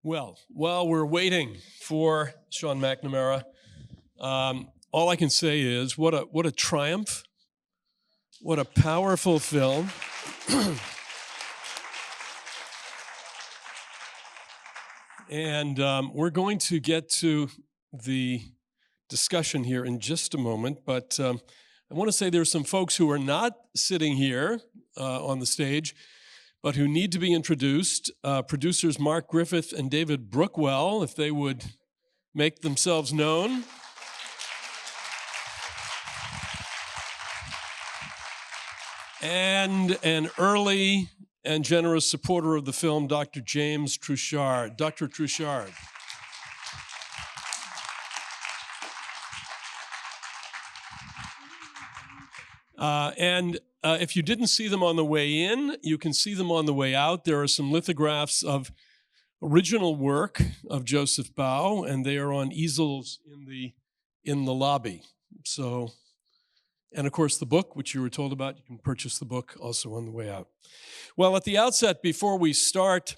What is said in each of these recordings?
Well, while we're waiting for Sean McNamara, all I can say is what a triumph, what a powerful film. And we're going to get to the discussion here in just a moment, but I want to say there's some folks who are not sitting here on the stage, but who need to be introduced. Producers Mark Griffith and David Brookwell, if they would make themselves known. And an early and generous supporter of the film, Dr. James Truchard. Dr. Truchard. If you didn't see them on the way in, you can see them on the way out. There are some lithographs of original work of Joseph Bau, and they are on easels in the lobby. So, and of course the book, which you were told about, you can purchase the book also on the way out. Well, at the outset, before we start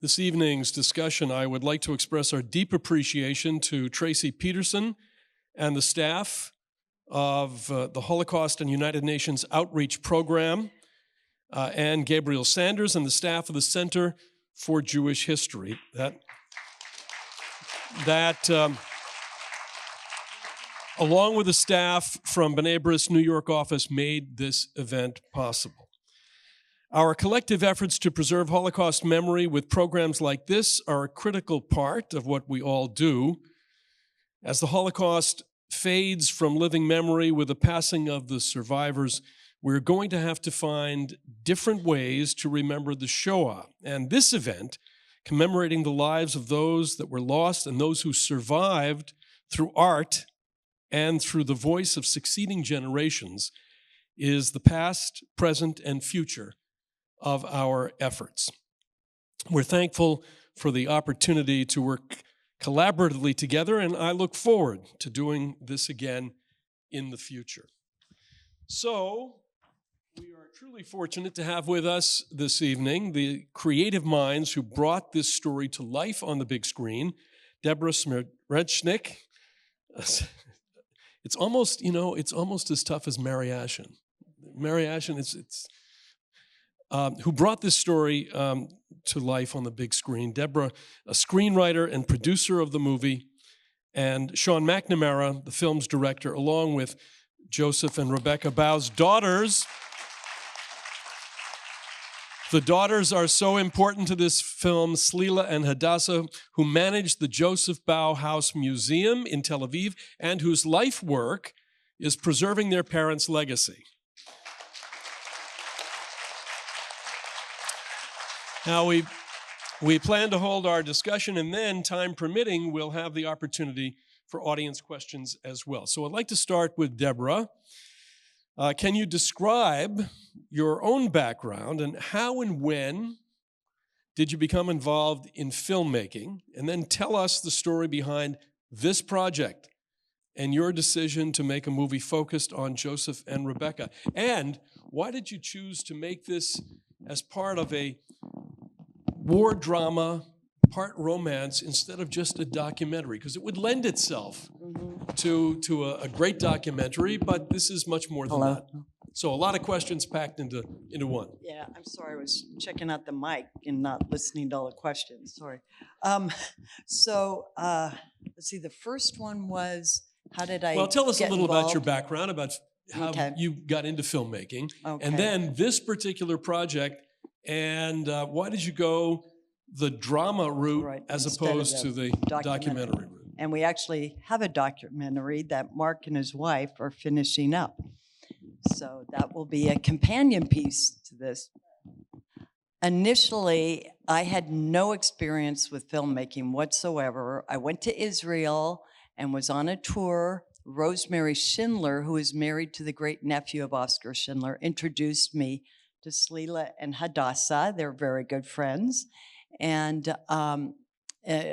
this evening's discussion, I would like to express our deep appreciation to Tracy Peterson and the staff of the Holocaust and United Nations Outreach Program, and Gabriel Sanders and the staff of the Center for Jewish History. Along with the staff from B'nai B'rith's New York office, made this event possible. Our collective efforts to preserve Holocaust memory with programs like this are a critical part of what we all do. As the Holocaust fades from living memory with the passing of the survivors, we're going to have to find different ways to remember the Shoah. And this event, commemorating the lives of those that were lost and those who survived through art and through the voice of succeeding generations, is the past, present, and future of our efforts. We're thankful for the opportunity to work collaboratively together, and I look forward to doing this again in the future. So, we are truly fortunate to have with us this evening the creative minds who brought this story to life on the big screen. Deborah Smerecnik. It's almost, it's almost as tough as Mariaschin. Mariaschin, who brought this story to life on the big screen. Deborah, a screenwriter and producer of the movie, and Sean McNamara, the film's director, along with Joseph and Rebecca Bau's daughters. The daughters are so important to this film, Clila and Hadasa, who manage the Joseph Bau House Museum in Tel Aviv, and whose life work is preserving their parents' legacy. Now, we plan to hold our discussion, and then, time permitting, we'll have the opportunity for audience questions as well. So I'd like to start with Deborah. Can you describe your own background and how and when did you become involved in filmmaking? And then tell us the story behind this project and your decision to make a movie focused on Joseph and Rebecca. And why did you choose to make this as part of a war drama, part romance, instead of just a documentary? Because it would lend itself to a great documentary, but this is much more than that. So a lot of questions packed into one. Yeah, I'm sorry, I was checking out the mic and not listening to all the questions, sorry. Let's see, the first one was, how did I Well, tell us a little involved? about your background, about how you got into filmmaking, and then this particular project, and why did you go the drama route as opposed to the documentary route? And we actually have a documentary that Mark and his wife are finishing up. So that will be a companion piece to this. Initially, I had no experience with filmmaking whatsoever. I went to Israel and was on a tour. Rosemary Schindler, who is married to the great nephew of Oscar Schindler, introduced me to Clila and Hadasa. They're very good friends. And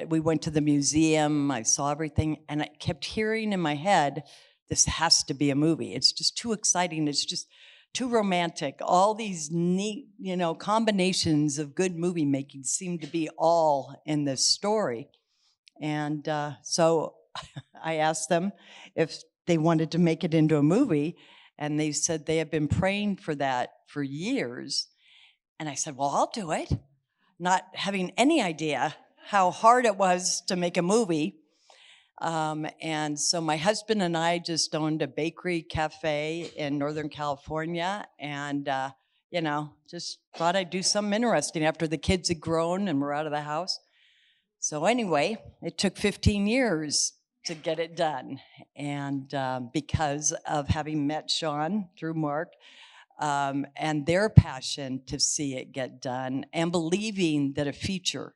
we went to the museum, I saw everything, and I kept hearing in my head, this has to be a movie. It's just too exciting. It's just too romantic. All these neat, combinations of good movie making seem to be all in this story. And so I asked them if they wanted to make it into a movie, and they said they have been praying for that for years. And I said, well, I'll do it, not having any idea how hard it was to make a movie. And so my husband and I just owned a bakery cafe in Northern California, and just thought I'd do something interesting after the kids had grown and were out of the house. So anyway, it took 15 years to get it done. And because of having met Sean through Mark, and their passion to see it get done, and believing that a feature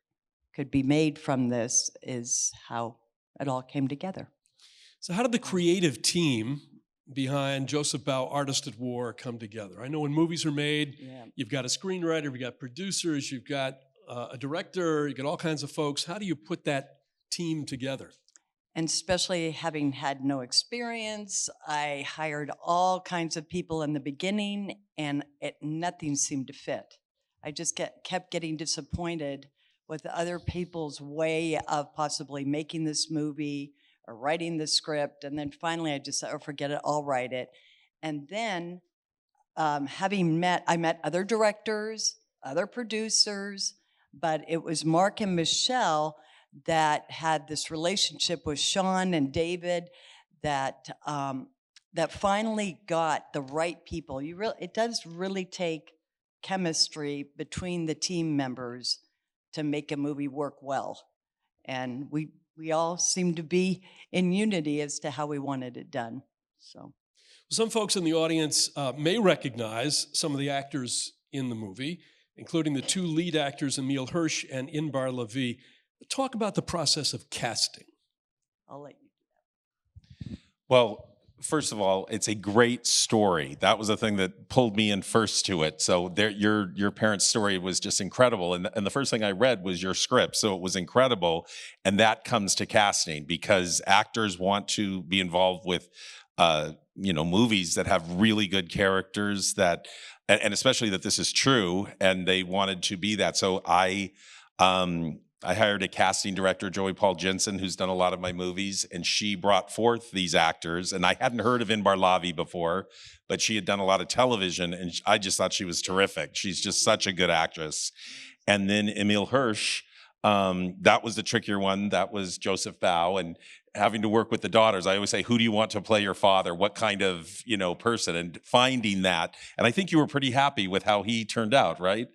could be made from this, is how it all came together. So how did the creative team behind Joseph Bau, Artist at War, come together? I know when movies are made, you've got a screenwriter, you've got producers, you've got a director, you've got all kinds of folks. How do you put that team together? And especially having had no experience, I hired all kinds of people in the beginning, and nothing seemed to fit. I just kept getting disappointed with other people's way of possibly making this movie or writing the script. And then finally I just said, oh, forget it, I'll write it. And then I met other directors, other producers, but it was Mark and Michelle that had this relationship with Sean and David that finally got the right people. It does really take chemistry between the team members to make a movie work well. And we all seem to be in unity as to how we wanted it done. So, some folks in the audience may recognize some of the actors in the movie, including the two lead actors, Emile Hirsch and Inbar Levy. Talk about the process of casting. I'll let you do that. Well, first of all, it's a great story. That was the thing that pulled me in first to it. So your parents' story was just incredible. And the first thing I read was your script. So it was incredible. And that comes to casting, because actors want to be involved with movies that have really good characters, and especially that this is true, and they wanted to be that. So I hired a casting director, Joey Paul Jensen, who's done a lot of my movies, and she brought forth these actors. And I hadn't heard of Inbar Levy before, but she had done a lot of television, and I just thought she was terrific. She's just such a good actress. And then Emile Hirsch, that was the trickier one. That was Joseph Bau, and having to work with the daughters. I always say, who do you want to play your father? What kind of person? And finding that. And I think you were pretty happy with how he turned out, right?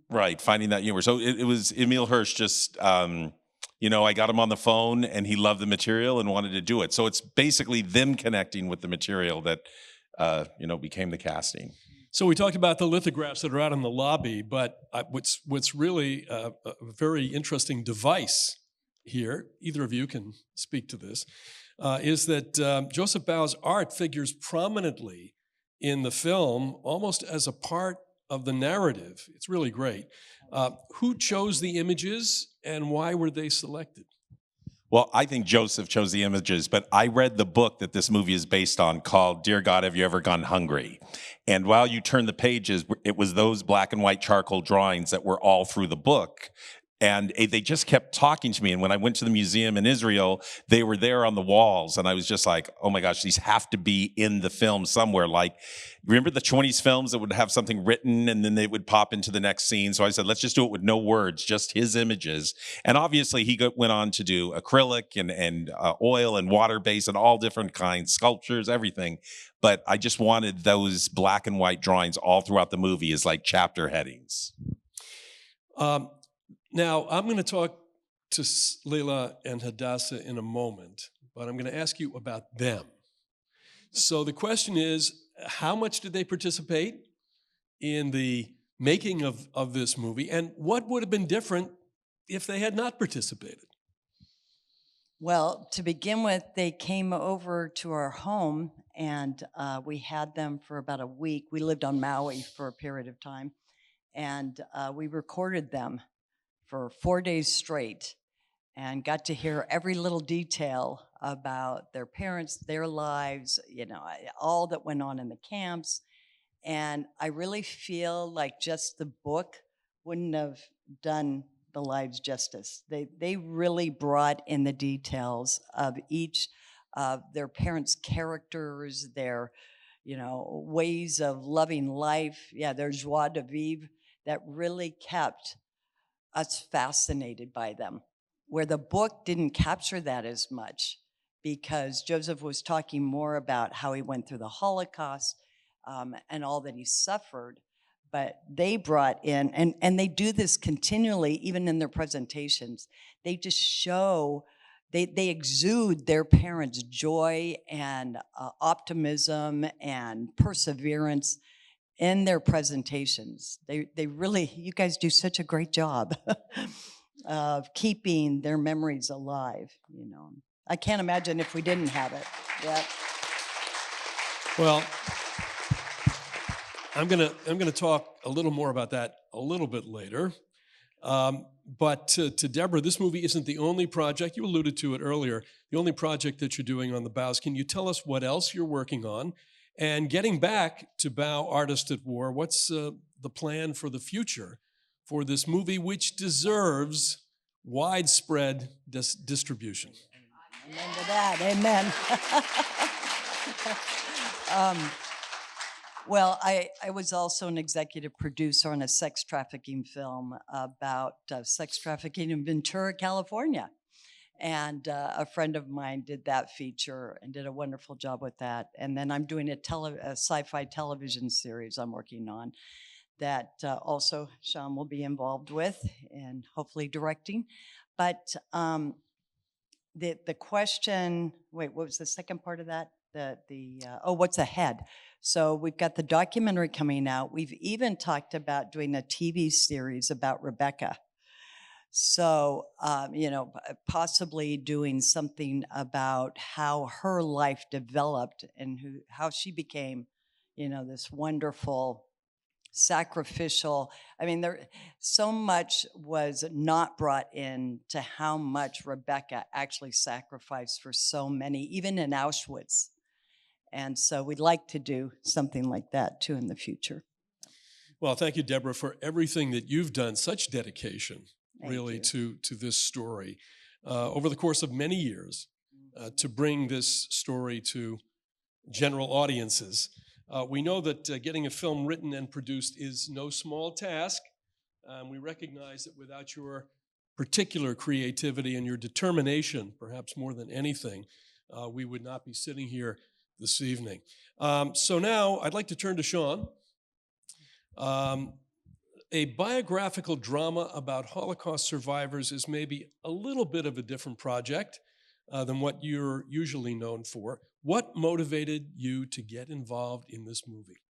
Right, finding that humor. So it was Emile Hirsch just, I got him on the phone and he loved the material and wanted to do it. So it's basically them connecting with the material that, became the casting. So we talked about the lithographs that are out in the lobby, but what's really a very interesting device here, either of you can speak to this, is that Joseph Bau's art figures prominently in the film, almost as a part of the narrative. It's really great. Who chose the images and why were they selected? Well, I think Joseph chose the images, but I read the book that this movie is based on called Dear God, Have You Ever Gone Hungry? And while you turn the pages, it was those black and white charcoal drawings that were all through the book. And they just kept talking to me. And when I went to the museum in Israel, they were there on the walls. And I was just like, oh my gosh, these have to be in the film somewhere. Like, remember the 20s films that would have something written and then they would pop into the next scene? So I said, let's just do it with no words, just his images. And obviously he went on to do acrylic and oil and water-based and all different kinds, sculptures, everything. But I just wanted those black and white drawings all throughout the movie as like chapter headings. Now, I'm going to talk to Clila and Hadasa in a moment, but I'm going to ask you about them. So the question is, how much did they participate in the making of this movie, and what would have been different if they had not participated? Well, to begin with, they came over to our home, and we had them for about a week. We lived on Maui for a period of time, and we recorded them for 4 days straight and got to hear every little detail about their parents, their lives, all that went on in the camps. And I really feel like just the book wouldn't have done the lives justice. They really brought in the details of each of their parents' characters, their ways of loving life. Yeah, their joie de vivre that really kept us fascinated by them, where the book didn't capture that as much because Joseph was talking more about how he went through the Holocaust and all that he suffered. But they brought in, and they do this continually, even in their presentations. They just show, they exude their parents' joy and optimism and perseverance in their presentations. They really, you guys do such a great job of keeping their memories alive, I can't imagine if we didn't have it. Yeah. Well, I'm gonna talk a little more about that a little bit later. But to Deborah, this movie isn't the only project, you alluded to it earlier, the only project that you're doing on the Baus. Can you tell us what else you're working on? And getting back to Bau, Artist at War, what's the plan for the future for this movie, which deserves widespread distribution? Amen to that, amen. Well, I was also an executive producer on a sex trafficking film about sex trafficking in Ventura, California. And a friend of mine did that feature and did a wonderful job with that. And then I'm doing a sci-fi television series I'm working on that also Sean will be involved with and hopefully directing. But the question, wait, what was the second part of that? What's ahead? So we've got the documentary coming out. We've even talked about doing a TV series about Rebecca. So, possibly doing something about how her life developed and how she became, this wonderful, sacrificial. I mean, so much was not brought in to how much Rebecca actually sacrificed for so many, even in Auschwitz. And so we'd like to do something like that too in the future. Well, thank you, Deborah, for everything that you've done, such dedication. Thank really you. to this story over the course of many years to bring this story to general audiences. We know that getting a film written and produced is no small task. We recognize that without your particular creativity and your determination, perhaps more than anything, we would not be sitting here this evening. So now I'd like to turn to Sean. A biographical drama about Holocaust survivors is maybe a little bit of a different project than what you're usually known for. What motivated you to get involved in this movie?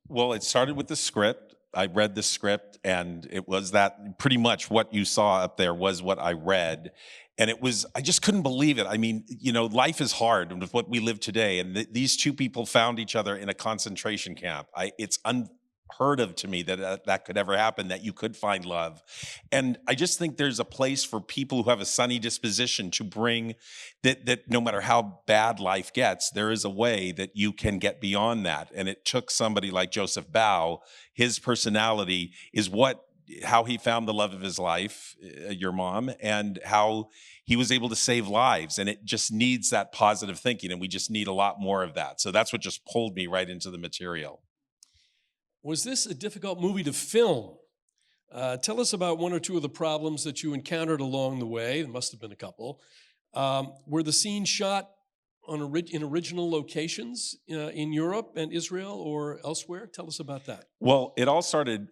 Well, it started with the script. I read the script, and it was that pretty much what you saw up there was what I read. And I just couldn't believe it. I mean, life is hard with what we live today. And these two people found each other in a concentration camp. It's unheard of to me that could ever happen, that you could find love. And I just think there's a place for people who have a sunny disposition to bring that no matter how bad life gets, there is a way that you can get beyond that. And it took somebody like Joseph Bau. His personality is how he found the love of his life, your mom, and how he was able to save lives. And it just needs that positive thinking, and we just need a lot more of that. So that's what just pulled me right into the material. Was this a difficult movie to film? Tell us about one or two of the problems that you encountered along the way. There must have been a couple. Were the scenes shot in original locations in Europe and Israel or elsewhere? Tell us about that. Well,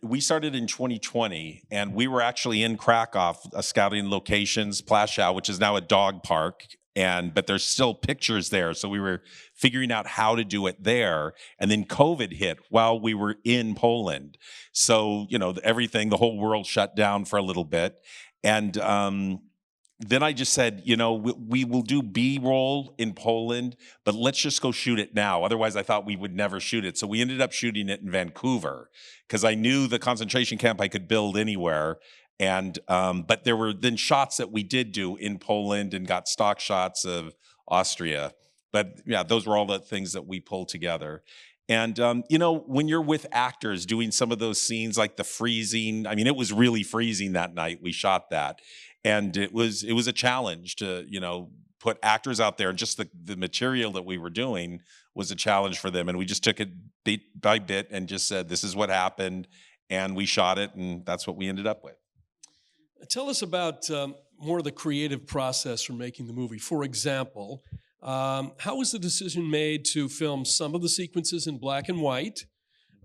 we started in 2020, and we were actually in Krakow scouting locations, Plaszow, which is now a dog park. But there's still pictures there. So we were figuring out how to do it there. And then COVID hit while we were in Poland. So, the whole world shut down for a little bit. And then I just said, we will do B-roll in Poland, but let's just go shoot it now. Otherwise, I thought we would never shoot it. So we ended up shooting it in Vancouver because I knew the concentration camp I could build anywhere. And but there were then shots that we did do in Poland and got stock shots of Austria. But yeah, those were all the things that we pulled together. And you know, when you're with actors doing some of those scenes, like the freezing, I mean, it was really freezing that night we shot that, and it was a challenge to, you know, put actors out there, and just the material that we were doing was a challenge for them, and we just took it bit by bit and just said, this is what happened, and we shot it, and that's what we ended up with. Tell us about more of the creative process for making the movie. For example, how was the decision made to film some of the sequences in black and white?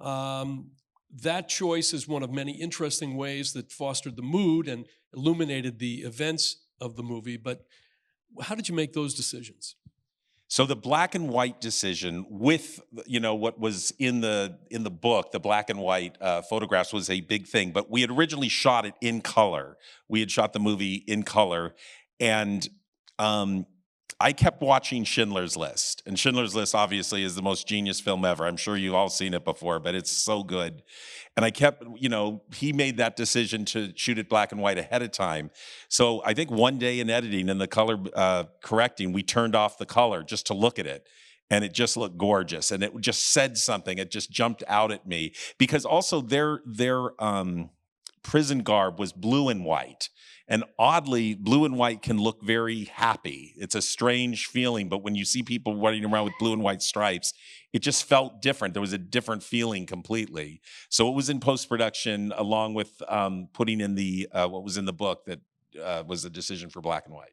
That choice is one of many interesting ways that fostered the mood and illuminated the events of the movie, but how did you make those decisions? So the black and white decision with, you know, what was in the book, the black and white photographs was a big thing, but we had originally shot it in color. We had shot the movie in color, and I kept watching Schindler's List, and Schindler's List obviously is the most genius film ever. I'm sure you've all seen it before, but it's so good. And I kept, you know, he made that decision to shoot it black and white ahead of time. So I think one day in editing and the color correcting, we turned off the color just to look at it. And it just looked gorgeous. And it just said something. It just jumped out at me. Because also their prison garb was blue and white. And oddly, blue and white can look very happy. It's a strange feeling, but when you see people running around with blue and white stripes, it just felt different. There was a different feeling completely. So it was in post-production along with putting in the what was in the book that was the decision for black and white.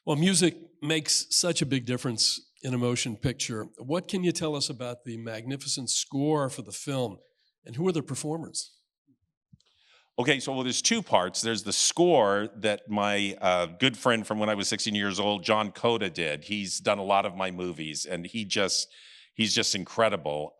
Well, music makes such a big difference in a motion picture. What can you tell us about the magnificent score for the film, and who are the performers? Okay, so well, there's two parts. There's the score that my good friend from when I was 16 years old, John Coda, did. He's done a lot of my movies, and he's just incredible.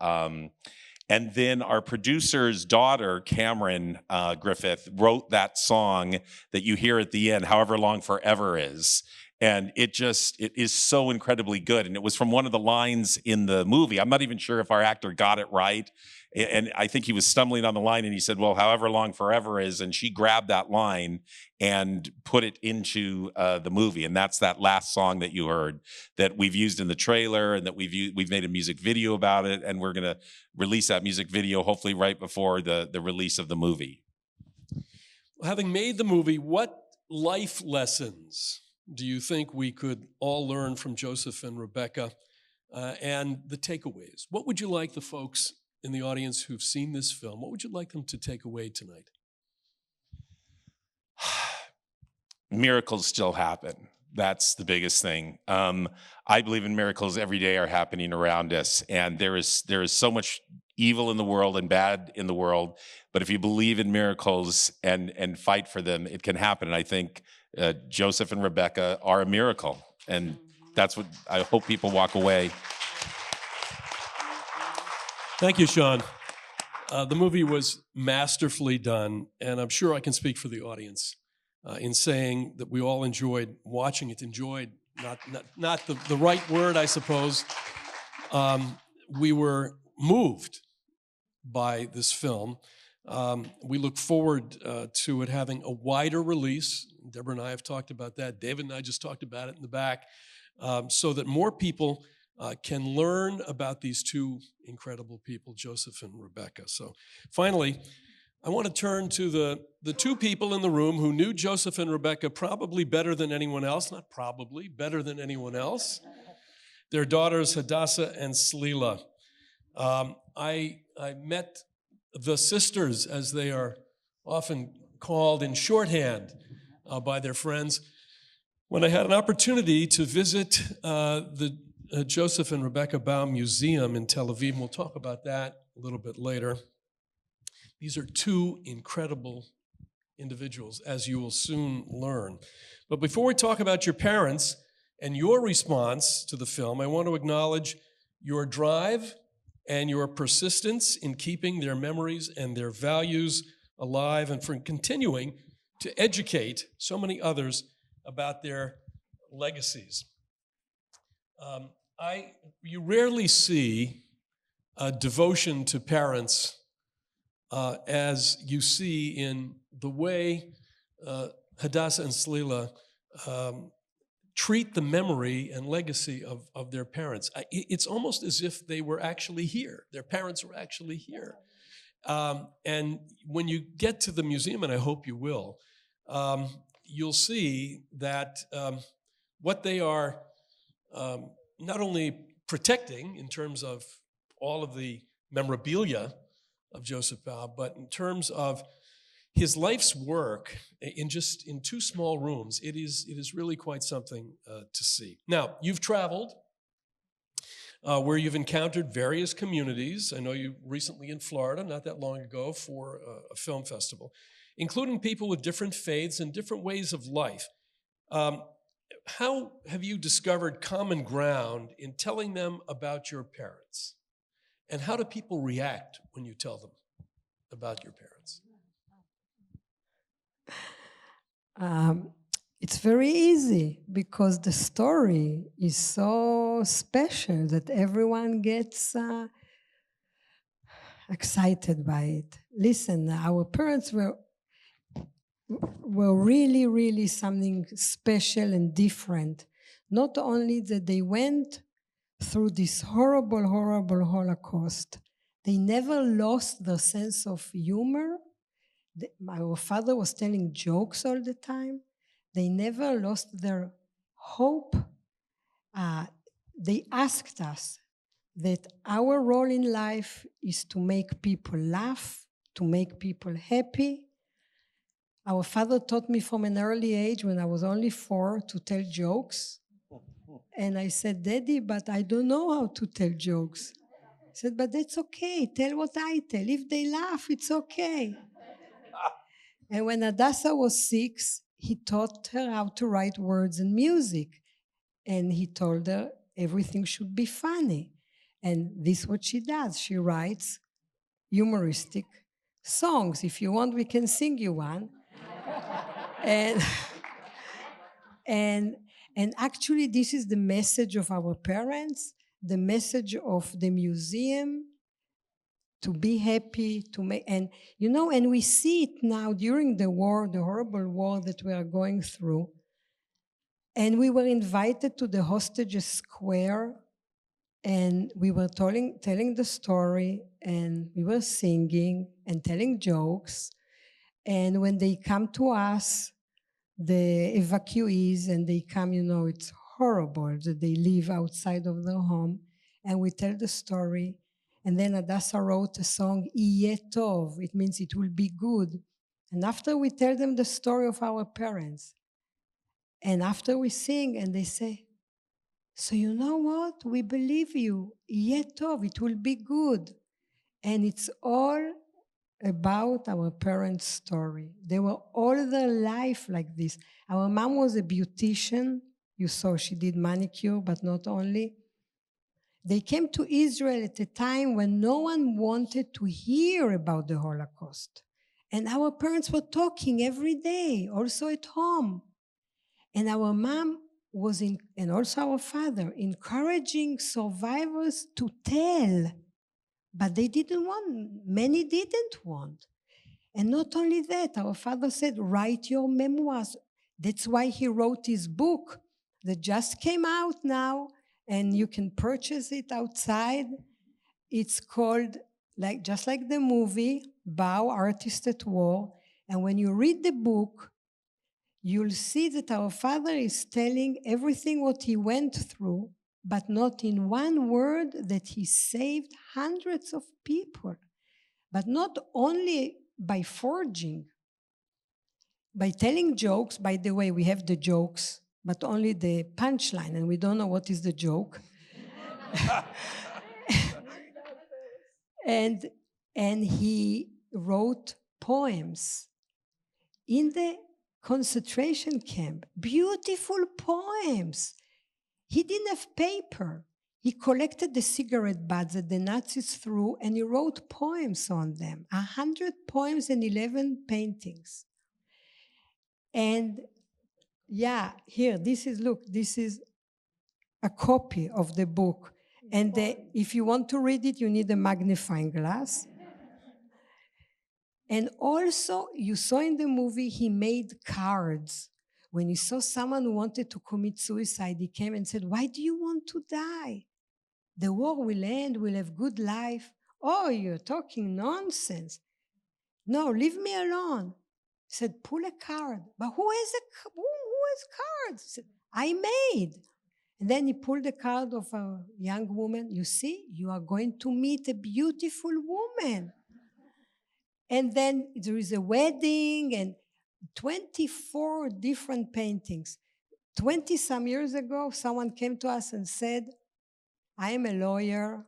And then our producer's daughter, Cameron Griffith, wrote that song that you hear at the end, However Long Forever Is. And it is so incredibly good. And it was from one of the lines in the movie. I'm not even sure if our actor got it right. And I think he was stumbling on the line, and he said, well, however long forever is. And she grabbed that line and put it into the movie. And that's that last song that you heard that we've used in the trailer, and that we've made a music video about it. And we're going to release that music video hopefully right before the release of the movie. Having made the movie, what life lessons do you think we could all learn from Joseph and Rebecca, and the takeaways? What would you like the folks in the audience who've seen this film, what would you like them to take away tonight? Miracles still happen. That's the biggest thing. I believe in miracles every day are happening around us, and there is so much evil in the world and bad in the world, but if you believe in miracles and fight for them, it can happen. And I think Joseph and Rebecca are a miracle, and that's what I hope people walk away. Thank you, Sean. The movie was masterfully done, and I'm sure I can speak for the audience in saying that we all enjoyed watching it. Enjoyed, not the right word, I suppose. We were moved by this film. We look forward to it having a wider release. Deborah and I have talked about that. David and I just talked about it in the back, so that more people can learn about these two incredible people, Joseph and Rebecca. So finally, I want to turn to the two people in the room who knew Joseph and Rebecca probably better than anyone else, not probably, better than anyone else. Their daughters, Hadasa and Clila. I met the sisters, as they are often called in shorthand by their friends, when I had an opportunity to visit the Joseph and Rebecca Bau Museum in Tel Aviv, and we'll talk about that a little bit later. These are two incredible individuals, as you will soon learn. But before we talk about your parents and your response to the film, I want to acknowledge your drive and your persistence in keeping their memories and their values alive, and for continuing to educate so many others about their legacies. You rarely see a devotion to parents as you see in the way Hadasa and Clila treat the memory and legacy of their parents. It's almost as if they were actually here. Their parents were actually here. And when you get to the museum, and I hope you will, you'll see that what they are not only protecting in terms of all of the memorabilia of Joseph Bau, but in terms of his life's work in two small rooms, it is really quite something to see. Now, you've traveled where you've encountered various communities. I know you recently in Florida, not that long ago, for a film festival, including people with different faiths and different ways of life. How have you discovered common ground in telling them about your parents? And how do people react when you tell them about your parents? It's very easy because the story is so special that everyone gets excited by it. Listen, our parents were really, really something special and different. Not only that they went through this horrible, horrible Holocaust, they never lost their sense of humor. Our father was telling jokes all the time. They never lost their hope. They asked us that our role in life is to make people laugh, to make people happy. Our father taught me from an early age, when I was only 4, to tell jokes. And I said, Daddy, but I don't know how to tell jokes. He said, but that's okay. Tell what I tell. If they laugh, it's okay. And when Hadasa was 6, he taught her how to write words and music. And he told her everything should be funny. And this is what she does. She writes humoristic songs. If you want, we can sing you one. And actually, this is the message of our parents, the message of the museum, to be happy, to make, and we see it now during the war, the horrible war that we are going through. And we were invited to the Hostages Square, and we were telling the story, and we were singing and telling jokes. And when they come to us, the evacuees, and they come, it's horrible that they live outside of their home, and we tell the story. And then Hadasa wrote a song, Yeh Tov, it means it will be good. And after we tell them the story of our parents, and after we sing, and they say, so you know what? We believe you. Yeh Tov, it will be good. And it's all about our parents' story. They were all their life like this. Our mom was a beautician. You saw she did manicure, but not only. They came to Israel at a time when no one wanted to hear about the Holocaust. And our parents were talking every day, also at home. And our mom was, and also our father, encouraging survivors to tell. But they didn't want, many didn't want. And not only that, our father said, write your memoirs. That's why he wrote his book that just came out now, and you can purchase it outside. It's called, just like the movie, Bau, Artist at War. And when you read the book, you'll see that our father is telling everything what he went through, but not in one word that he saved hundreds of people. But not only by forging, by telling jokes. By the way, we have the jokes, but only the punchline, and we don't know what is the joke. And he wrote poems in the concentration camp, beautiful poems. He didn't have paper. He collected the cigarette butts that the Nazis threw, and he wrote poems on them, 100 poems and 11 paintings. And yeah, here, this is a copy of the book. And if you want to read it, you need a magnifying glass. And also, you saw in the movie, he made cards. When he saw someone who wanted to commit suicide, he came and said, "Why do you want to die? The war will end, we'll have good life." "Oh, you're talking nonsense. No, leave me alone." He said, "Pull a card." "But who has cards?" He said, "I made." And then he pulled a card of a young woman. "You see, you are going to meet a beautiful woman." And then there is a wedding and 24 different paintings. 20 some years ago, someone came to us and said, "I am a lawyer,"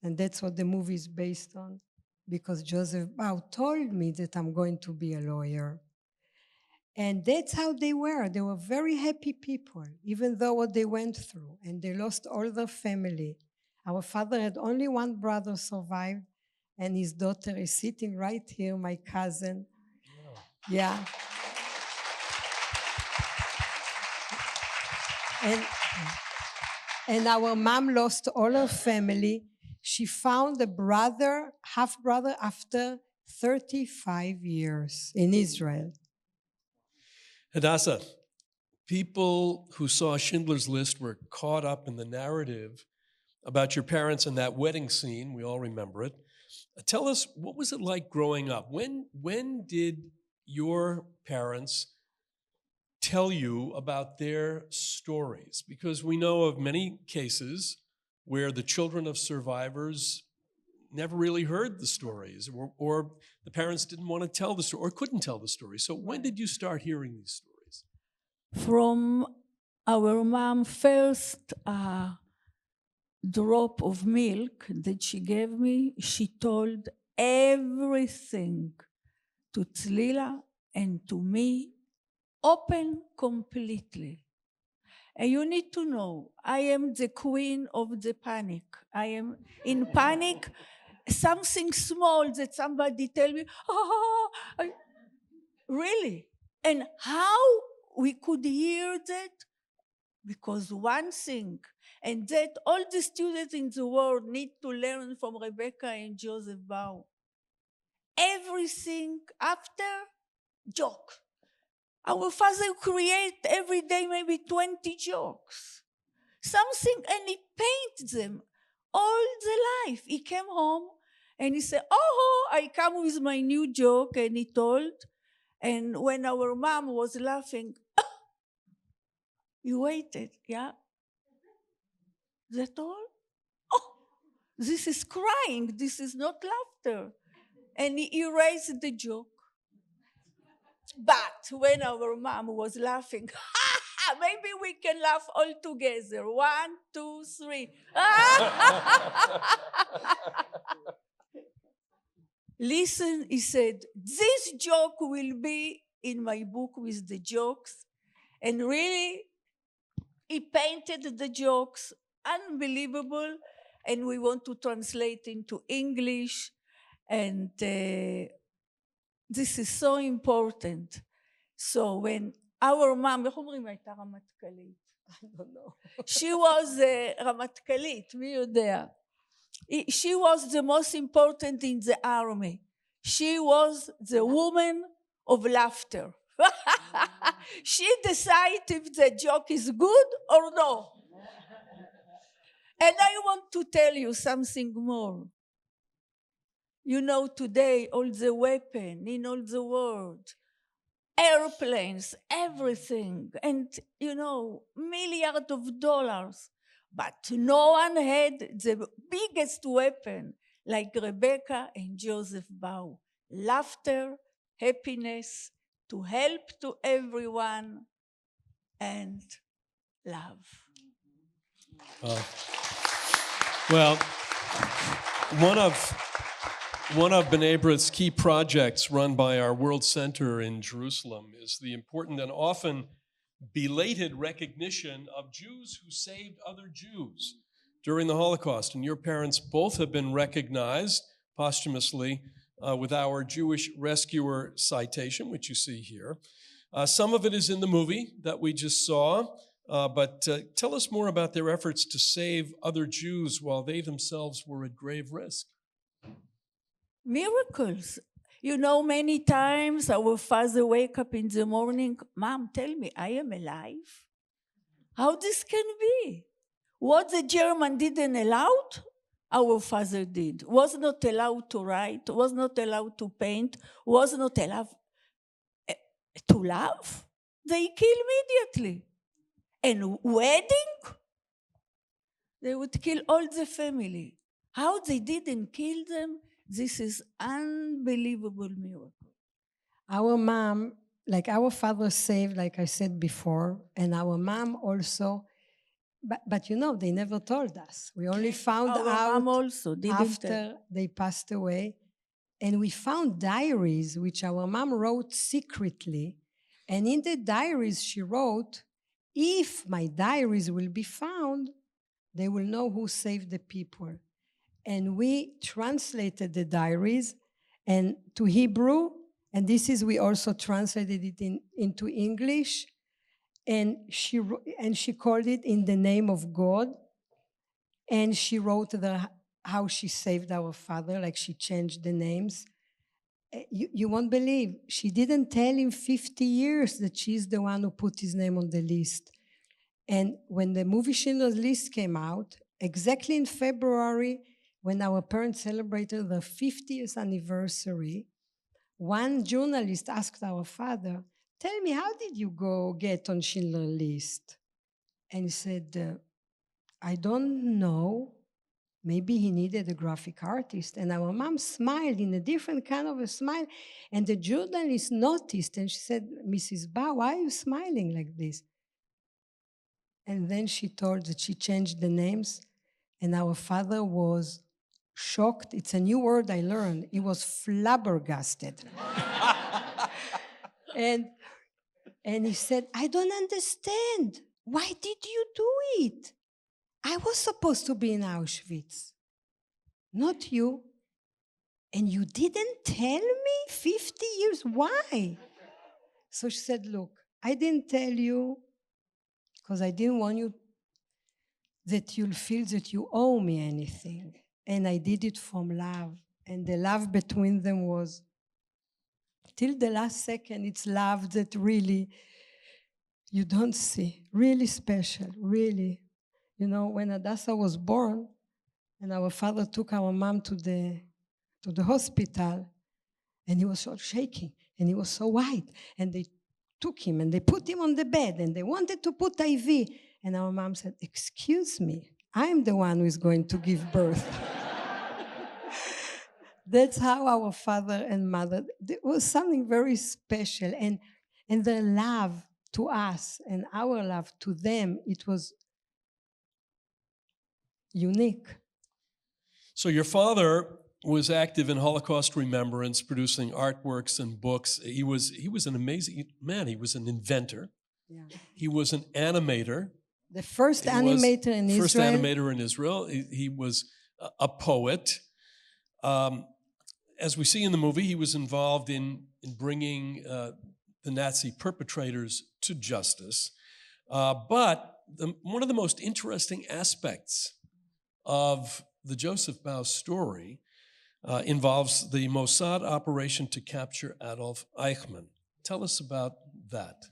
and that's what the movie is based on, because Joseph Bau told me that I'm going to be a lawyer. And that's how they were. They were very happy people, even though what they went through, and they lost all their family. Our father had only one brother survived, and his daughter is sitting right here, my cousin. Yeah. And our mom lost all her family. She found a brother, half-brother, after 35 years in Israel. Hadasa, people who saw Schindler's List were caught up in the narrative about your parents and that wedding scene. We all remember it. Tell us, what was it like growing up? When did your parents tell you about their stories? Because we know of many cases where the children of survivors never really heard the stories, or the parents didn't want to tell the story or couldn't tell the story. So when did you start hearing these stories? From our mom first drop of milk that she gave me, she told everything to Clila and to me, open completely. And you need to know, I am the queen of the panic. I am in panic. Something small that somebody tell me, really? And how we could hear that? Because one thing, and that all the students in the world need to learn from Rebecca and Joseph Bau. Everything after, joke. Our father create every day maybe 20 jokes. Something, and he painted them all the life. He came home and he said, "Oh, I come with my new joke," and he told. And when our mom was laughing, he waited, yeah? That all? Oh, this is crying, this is not laughter. And he erased the joke. But when our mom was laughing, maybe we can laugh all together. 1, 2, 3. Listen, he said, this joke will be in my book with the jokes. And really, he painted the jokes, unbelievable. And we want to translate into English. And this is so important. So when our mom, איך אומרים, הייתה רמטכ"לית? I don't know. She was רמטכ"לית, מי יודע? She was the most important in the army. She was the woman of laughter. She decided if the joke is good or no. And I want to tell you something more. You know, today, all the weapons in all the world, airplanes, everything, and, you know, millions of dollars. But no one had the biggest weapon like Rebecca and Joseph Bau. Laughter, happiness, to help to everyone, and love. Well, one of B'nai B'rith's key projects run by our World Center in Jerusalem is the important and often belated recognition of Jews who saved other Jews during the Holocaust. And your parents both have been recognized posthumously with our Jewish Rescuer citation, which you see here. Some of it is in the movie that we just saw, but tell us more about their efforts to save other Jews while they themselves were at grave risk. Miracles. You know, many times our father wake up in the morning, Mom, tell me, I am alive? How this can be? What the German didn't allow, our father did. Was not allowed to write, was not allowed to paint, was not allowed to love. They kill immediately. And wedding, they would kill all the family. How they didn't kill them, this is unbelievable miracle. Our mom, like our father saved, like I said before, and our mom also, but you know, they never told us. We only found Our out mom also didn't after they passed away. And we found diaries which our mom wrote secretly. And in the diaries she wrote, if my diaries will be found, they will know who saved the people. And we translated the diaries and to Hebrew, and this is, we also translated it into English, and she called it In the Name of God, and she wrote how she saved our father, like she changed the names. You won't believe, she didn't tell him 50 years that she's the one who put his name on the list. And when the movie Schindler's List came out, exactly in February, when our parents celebrated their 50th anniversary, one journalist asked our father, tell me, how did you get on Schindler's List? And he said, I don't know. Maybe he needed a graphic artist. And our mom smiled in a different kind of a smile. And the journalist noticed, and she said, Mrs. Bau, why are you smiling like this? And then she told that she changed the names, and our father was shocked. It's a new word I learned. He was flabbergasted. and he said, I don't understand. Why did you do it? I was supposed to be in Auschwitz, not you. And you didn't tell me 50 years. Why? So she said, look, I didn't tell you because I didn't want you that you'll feel that you owe me anything. And I did it from love. And the love between them was, till the last second, it's love that really you don't see. Really special, really. You know, when Hadasa was born, and our father took our mom to the hospital, and he was so shaking, and he was so white. And they took him, and they put him on the bed, and they wanted to put IV. And our mom said, excuse me, I'm the one who is going to give birth. That's how our father and mother, there was something very special. And their love to us and our love to them, it was unique. So your father was active in Holocaust remembrance, producing artworks and books. He was an amazing man. He was an inventor. Yeah. He was an animator. The first animator in Israel. First animator in Israel. He was a poet. As we see in the movie, he was involved in bringing the Nazi perpetrators to justice. But one of the most interesting aspects of the Joseph Bau story involves the Mossad operation to capture Adolf Eichmann. Tell us about that.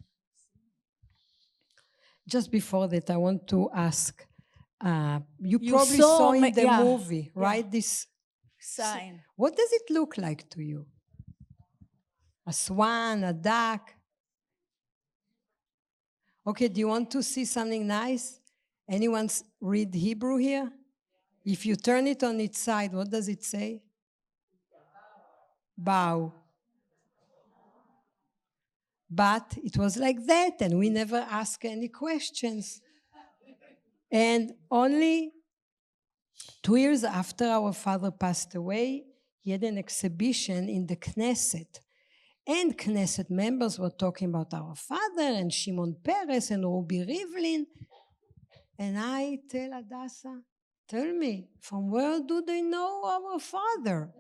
Just before that, I want to ask, you probably saw saw in the movie, right? Yeah. This Sign. What does it look like to you? A swan, a duck? Okay, do you want to see something nice? Anyone read Hebrew here? If you turn it on its side, what does it say? Bow. But it was like that, and we never asked any questions. And only 2 years after our father passed away, he had an exhibition in the Knesset. And Knesset members were talking about our father and Shimon Peres and Ruby Rivlin. And I tell Hadasa, tell me, from where do they know our father?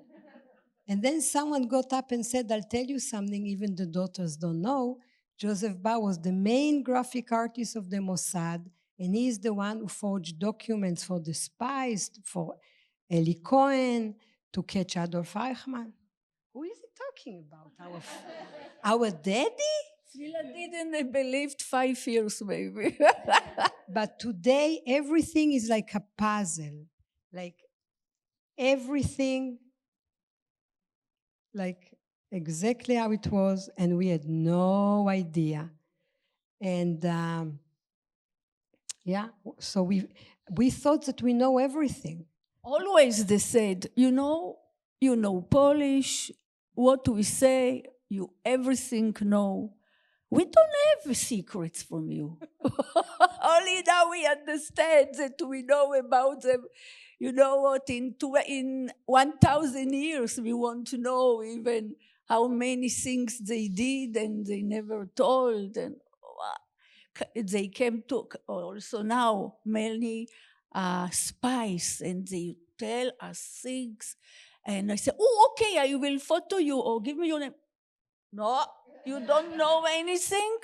And then someone got up and said, I'll tell you something even the daughters don't know. Joseph Bau was the main graphic artist of the Mossad, and he is the one who forged documents for the spies, for Eli Cohen, to catch Adolf Eichmann. Who is he talking about? Our daddy? Clila didn't believe 5 years, maybe. But today, everything is like a puzzle. Like everything, like exactly how it was, and we had no idea. And yeah, so we thought that we know everything. Always they said, you know Polish, what we say, you everything know. We don't have secrets from you. Only now we understand that we know about them. You know what, in 1,000 years we want to know even how many things they did and they never told. And they came to also now many spies and they tell us things. And I said, oh, okay, I will photo you or give me your name. No, you don't know anything.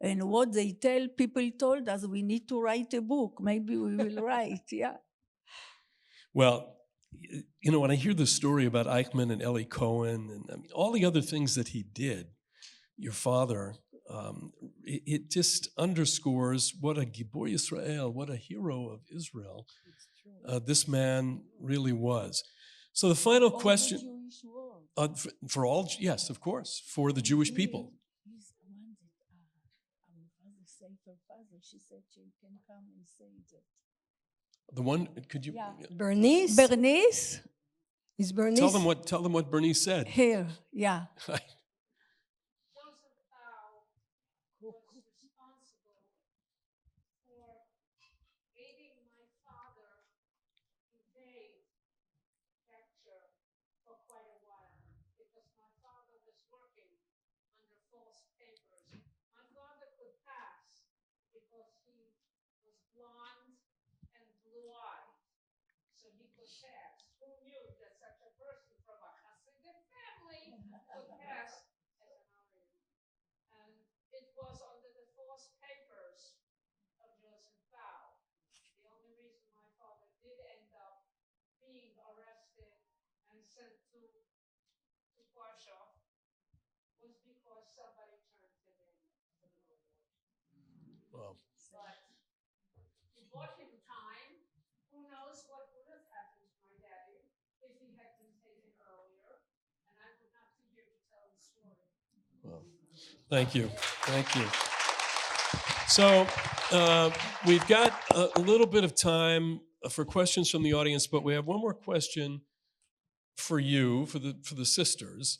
And what they tell, people told us we need to write a book. Maybe we will write, yeah. Well, you know, when I hear the story about Eichmann and Eli Cohen and I mean, all the other things that he did, your father, it just underscores what a Gibor Yisrael, what a hero of Israel this man really was. So the final question, The Jewish world. for all, yes, of course, for the Jewish people. He's the one that our father said to her father. She said she can come and say that. The one, could you Yeah. Bernice? Bernice? Is Bernice? tell them what Bernice said? Here, yeah. Joseph Bau was responsible for aiding my father evade capture for quite a while because my father was working under false papers. My father could pass because he was blonde and blue-eyed, so he could pass. Who knew that such a person from a Hasidic family could pass as an Aryan? And it was under the false papers of Joseph Bau. The only reason my father did end up being arrested and sent to Warsaw was because somebody turned him in to the murderer. Wow. But he bought him time. Who knows what would have happened to my daddy if he had been taken earlier, and I would not be here to tell the story. Well, thank you. Thank you. So we've got a little bit of time for questions from the audience, but we have one more question for you, for the sisters.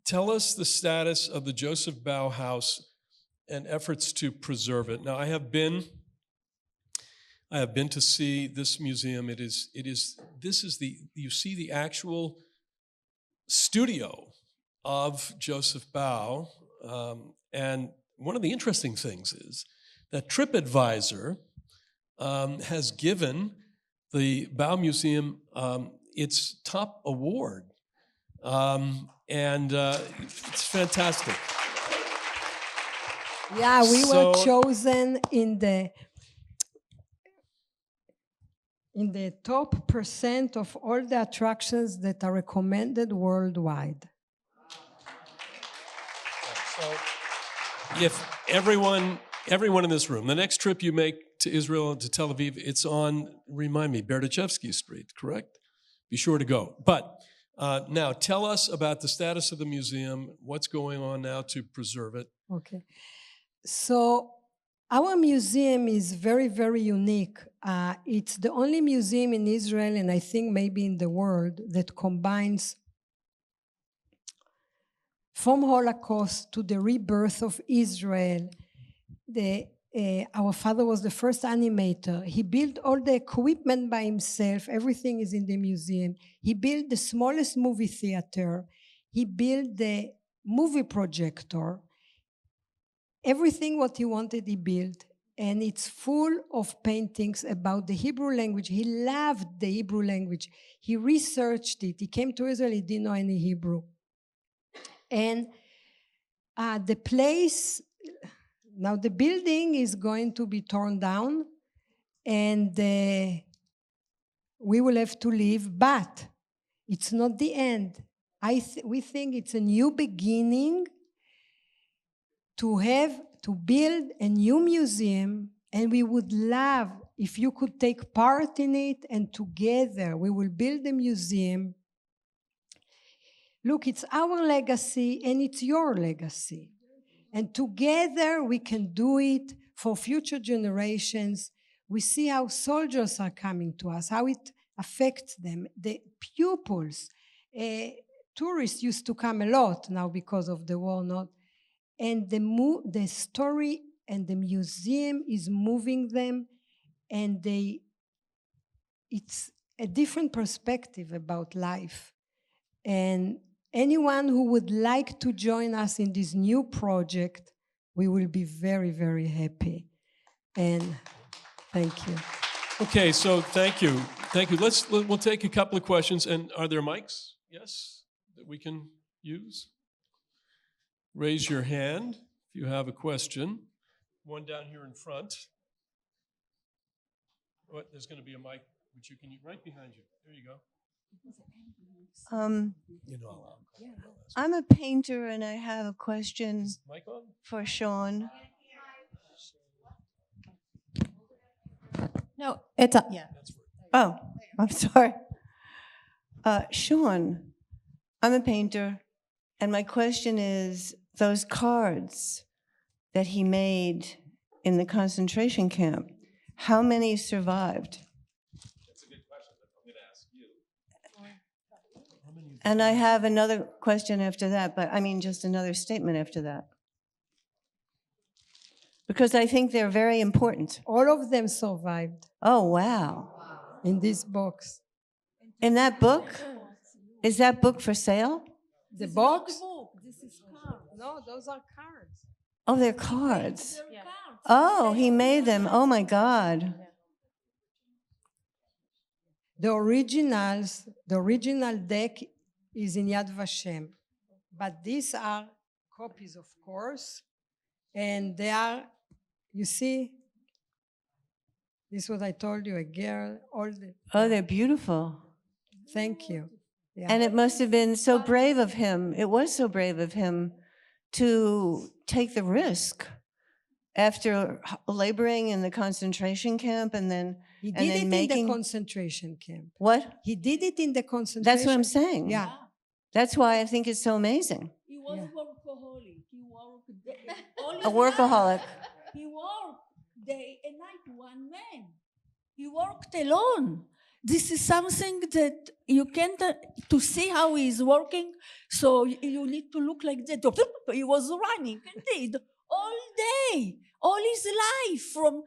Tell us the status of the Joseph Bau house and efforts to preserve it. Now, I have been to see this museum. You see the actual studio of Joseph Bau, and one of the interesting things is that TripAdvisor has given the Bau Museum its top award, and it's fantastic. Yeah, we were So- chosen in the top % of all the attractions that are recommended worldwide. So if everyone in this room, the next trip you make to Israel and to Tel Aviv, it's on, remind me, Berdichevsky Street, correct? Be sure to go. But now tell us about the status of the museum, what's going on now to preserve it. Okay. So our museum is very, very unique. It's the only museum in Israel, and I think maybe in the world, that combines from Holocaust to the rebirth of Israel. Our father was the first animator. He built all the equipment by himself. Everything is in the museum. He built the smallest movie theater. He built the movie projector. Everything what he wanted, he built. And it's full of paintings about the Hebrew language. He loved the Hebrew language. He researched it. He came to Israel, he didn't know any Hebrew. And the place, now the building is going to be torn down, and we will have to leave, but it's not the end. we think it's a new beginning to build a new museum, and we would love if you could take part in it, and together we will build a museum. Look, it's our legacy and it's your legacy. And together we can do it for future generations. We see how soldiers are coming to us, how it affects them, the pupils. Tourists used to come a lot now because of the war, not. And the story and the museum is moving them, and it's a different perspective about life. And anyone who would like to join us in this new project, we will be very, very happy. And thank you. Okay, so thank you. Thank you. We'll take a couple of questions. And are there mics? Yes, that we can use? Raise your hand if you have a question. One down here in front. What? There's going to be a mic which you can use right behind you. There you go. You know, I'm a painter and I have a question mic on? for Sean. No, it's up. Yeah. Oh, I'm sorry. Sean, I'm a painter, and my question is, those cards that he made in the concentration camp, how many survived? That's a good question, but I'm going to ask you. And I have another question after that, but I mean just another statement after that. Because I think they're very important. All of them survived. Oh, wow. In this box. In that book? Is that book for sale? The box? This is cards. No, those are cards. Oh, they're cards. They're cards. Oh, he made them. Oh, my God. The original deck is in Yad Vashem. But these are copies, of course. And they are, you see, this is what I told you, a girl, Oh, they're beautiful. Thank you. Yeah. And it must have been so brave of him. It was so brave of him to take the risk after laboring in the concentration camp and then He did it in the concentration camp. What? He did it in the concentration. That's what I'm saying. Yeah. That's why I think it's so amazing. He was workaholic. He worked all his A workaholic. life. He worked day and night, one man. He worked alone. This is something that you can't, to see how he is working, so you need to look like that. He was running, indeed, all day, all his life, from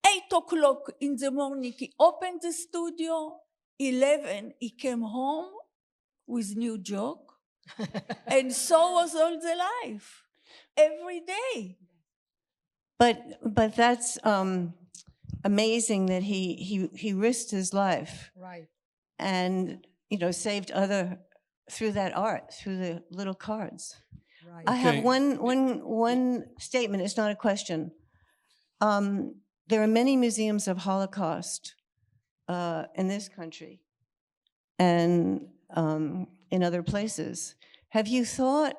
8 o'clock in the morning. He opened the studio, 11, he came home with new joke, and so was all the life, every day. But that's amazing that he risked his life, Right. and saved other through that art, through the little cards. Right. I have Okay. one statement. It's not a question. There are many museums of Holocaust in this country and in other places. Have you thought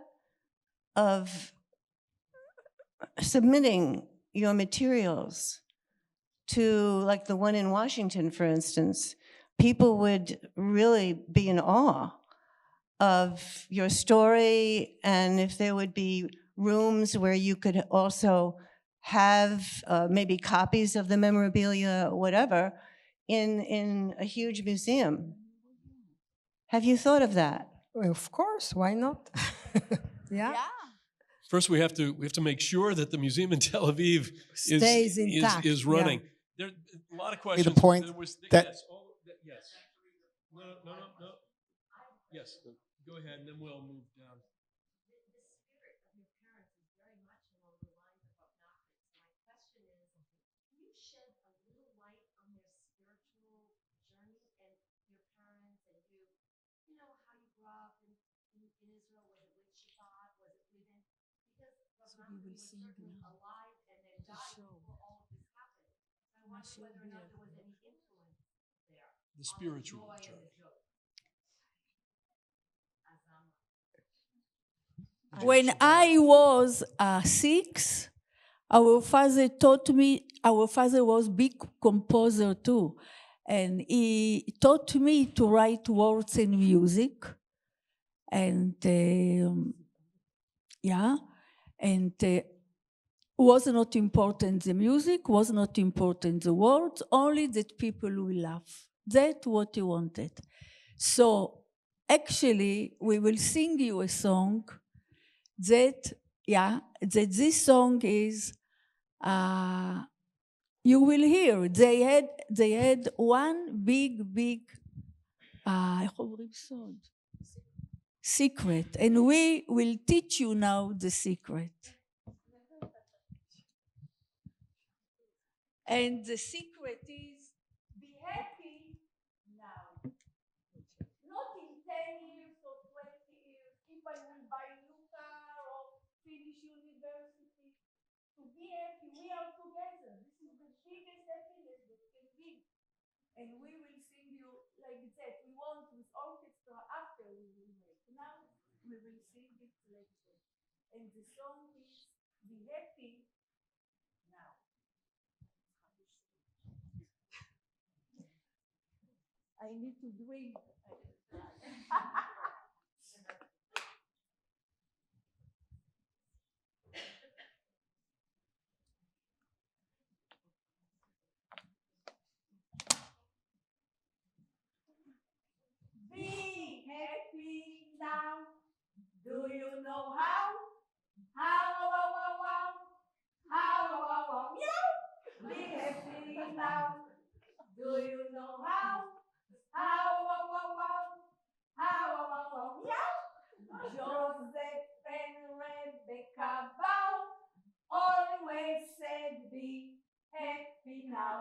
of submitting your materials to, like the one in Washington, for instance? People would really be in awe of your story, and if there would be rooms where you could also have maybe copies of the memorabilia, whatever, in a huge museum. Have you thought of that? Well, of course, why not? Yeah. First, we have to make sure that the museum in Tel Aviv Stays intact, is running. There are a lot of questions. The point that yes. Yes. No. Yes. Go ahead, and then we'll move down. The spirit of your parents is very much along the lines of what Nachman's. My question is, can you shed a little light on their spiritual journey and your parents and you know, how you grew up in Israel? Was it with Shabbat? Was it within? Because Nachman was certainly alive and then died before all of this happened. I wonder whether or not there was any influence there. The spiritual journey. When I was 6, our father was big composer too. And he taught me to write words and music. And was not important the music, was not important the words, only that people will laugh. That's what he wanted. So actually, we will sing you a song that this song is, you will hear. They had one big, איך אומרים סוד? Secret, and we will teach you now the secret. And the secret is, be happy now. Not in 10 years or 20 years, if I will buy a new car or finish university. To be happy, we are together. This is the biggest happiness that can be. And we will sing you like that. We want with orchestra after we will make. Now we will sing it like that. And the song is, be happy now. I need to drink. Be happy now. Do you know how? How, yeah. Be happy now. Do you know how? How, yeah. Joseph and Rebecca Bau always said, be happy now.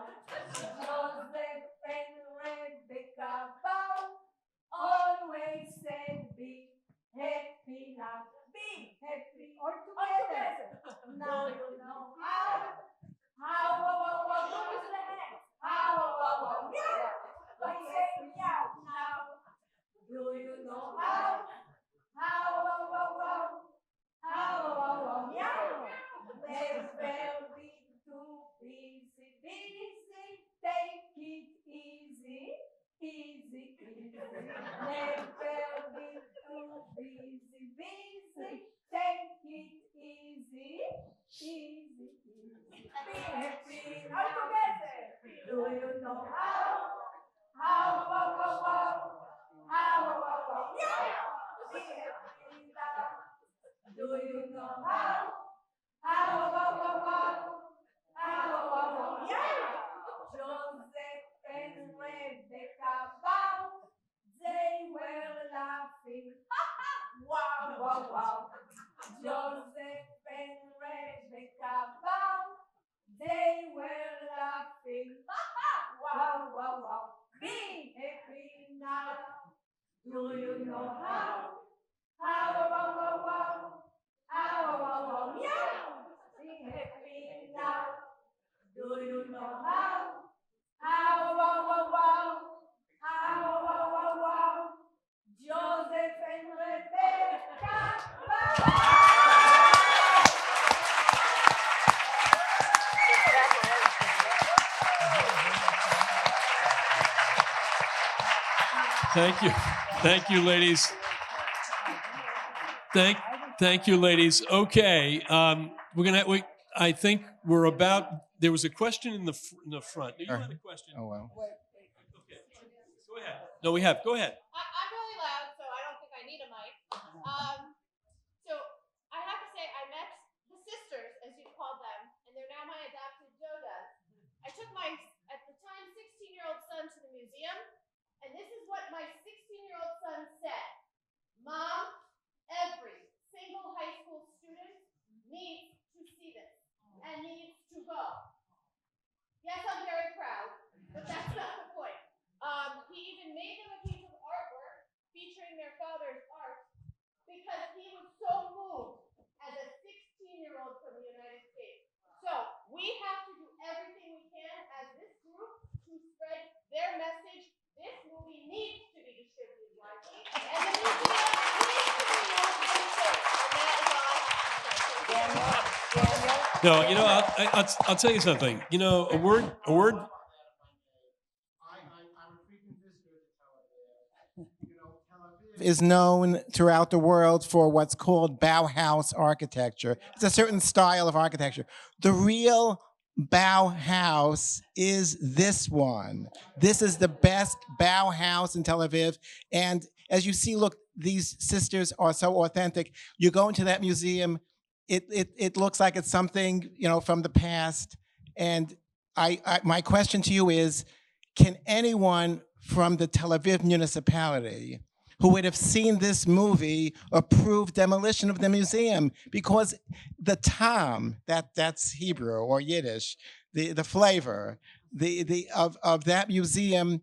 Joseph and Rebecca Bau always said, be happy now. Be happy all together. Now you know how. How, use the hands. How, yeah. Like say meow now. Do you know how? How, meow. Never be too busy. Take it easy. Never be too busy. Take it easy. Be happy all together. Do you know how? How, yeah. Be happy now. Do you know how? How, yeah. Joseph and Rebecca Bau, they were laughing. Wow. Joseph and Rebecca Bau, they were laughing. Wow. Be happy now. Do you know how? How, yeah. Be happy now. Do you know how? How, Joseph and Rebecca Bau. Thank you, ladies. Thank you, ladies. Okay, I think we're about. There was a question in the front. You had a question. Oh, wow. Okay, go ahead. No, we have. Go ahead. I'm really loud, so I don't think I need a mic. So I have to say, I met the sisters, as you called them, and they're now my adopted dodas. I took my, at the time, 16-year-old son to the museum, and this is what my 16-year-old son said. Mom, every single high school student needs to see this and needs to go. Yes, I'm very proud, but that's not the point. He even made them a piece of art No, I'll tell you something. A word. Is known throughout the world for what's called Bauhaus architecture. It's a certain style of architecture. The real Bauhaus is this one. This is the best Bauhaus in Tel Aviv. And as you see, look, these sisters are so authentic. You go into that museum, it looks like it's something, from the past. And my question to you is, can anyone from the Tel Aviv municipality who would have seen this movie approve demolition of the museum? Because the tam, that's Hebrew or Yiddish, the flavor of that museum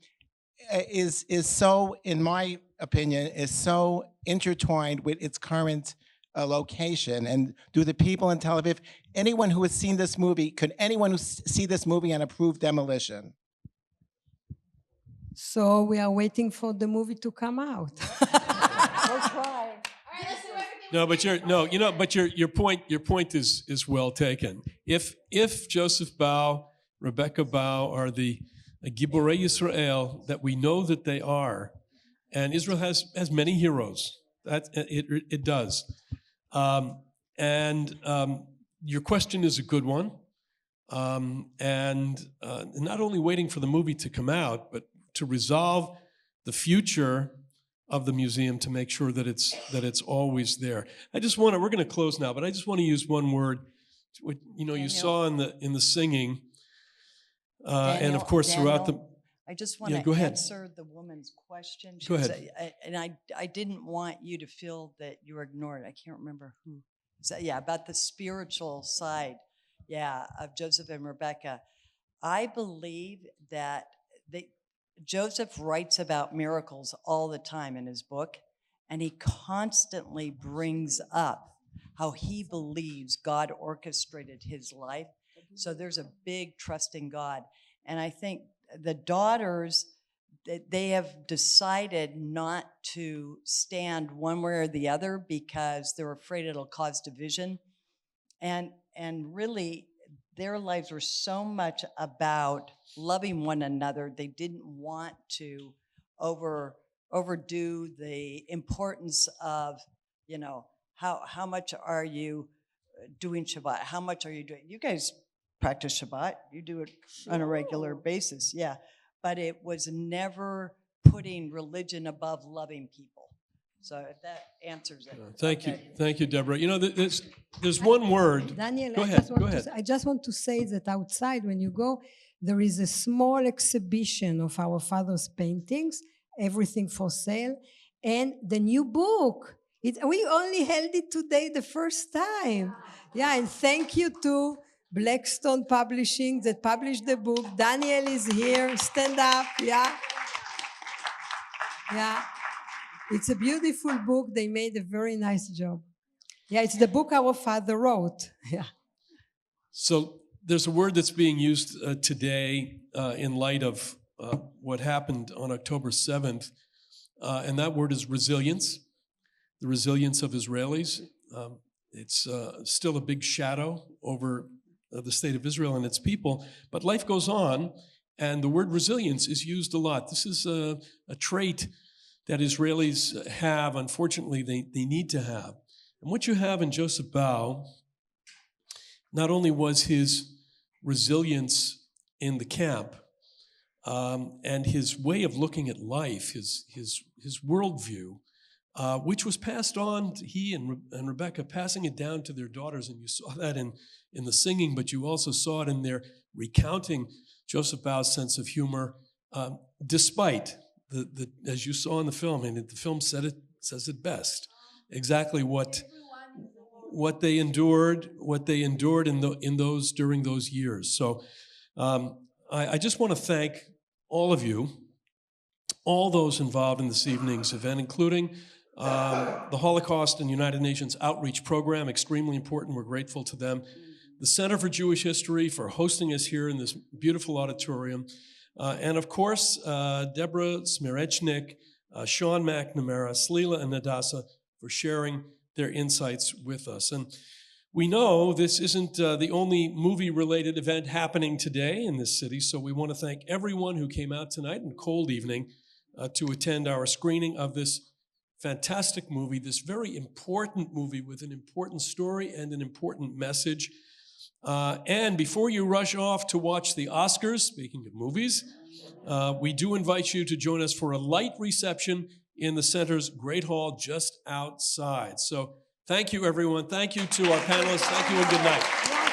is so, in my opinion, is so intertwined with its current location. And do the people in Tel Aviv, anyone who has seen this movie, could anyone who see this movie and approve demolition? So we are waiting for the movie to come out. We'll try. All right, let's do everything. No, but your point is well taken. If Joseph Bau, Rebecca Bau are the Giborei Yisrael that we know that they are, and Israel has many heroes. That it does. Your question is a good one. Not only waiting for the movie to come out, but to resolve the future of the museum to make sure that it's always there. we're going to close now, but I just want to use one word. You saw in the singing, and of course throughout the. I just want go to ahead. answer the woman's question. Go ahead. I didn't want you to feel that you were ignored. I can't remember who. About the spiritual side, of Joseph and Rebecca. I believe that Joseph writes about miracles all the time in his book, and he constantly brings up how he believes God orchestrated his life. So there's a big trust in God. And I think the daughters, they have decided not to stand one way or the other because they're afraid it'll cause division. And really, their lives were so much about loving one another. They didn't want to overdo the importance of, how much are you doing Shabbat? How much are you doing? You guys practice Shabbat. You do it on a regular basis, But it was never putting religion above loving people. So if that answers it. Thank you, Deborah. There's one word. Daniel, Go ahead. I just want to say that outside, when you go, there is a small exhibition of our father's paintings, everything for sale, and the new book. We only held it today the first time. And thank you to Blackstone Publishing that published the book. Daniel is here. Stand up. It's a beautiful book. They made a very nice job. It's the book our father wrote. So there's a word that's being used today in light of what happened on October 7th, and that word is resilience, the resilience of Israelis. It's still a big shadow over the state of Israel and its people, but life goes on, and the word resilience is used a lot. This is a trait that Israelis have, unfortunately, they need to have. And what you have in Joseph Bau, not only was his resilience in the camp and his way of looking at life, his worldview, which was passed on, he and Rebecca passing it down to their daughters, and you saw that in the singing, but you also saw it in their recounting Joseph Bau's sense of humor, despite as you saw in the film, and the film says it best, exactly what they endured, during those years. So I just want to thank all of you, all those involved in this evening's event, including the Holocaust and United Nations Outreach Program, extremely important. We're grateful to them. The Center for Jewish History for hosting us here in this beautiful auditorium. And of course, Deborah Smerecnik, Sean McNamara, Clila and Hadasa for sharing their insights with us. And We know this isn't the only movie-related event happening today in this city, so we want to thank everyone who came out tonight in a cold evening to attend our screening of this fantastic movie, this very important movie with an important story and an important message. And before you rush off to watch the Oscars, speaking of movies, we do invite you to join us for a light reception in the center's Great Hall just outside. So thank you, everyone. Thank you to our panelists. Thank you and good night.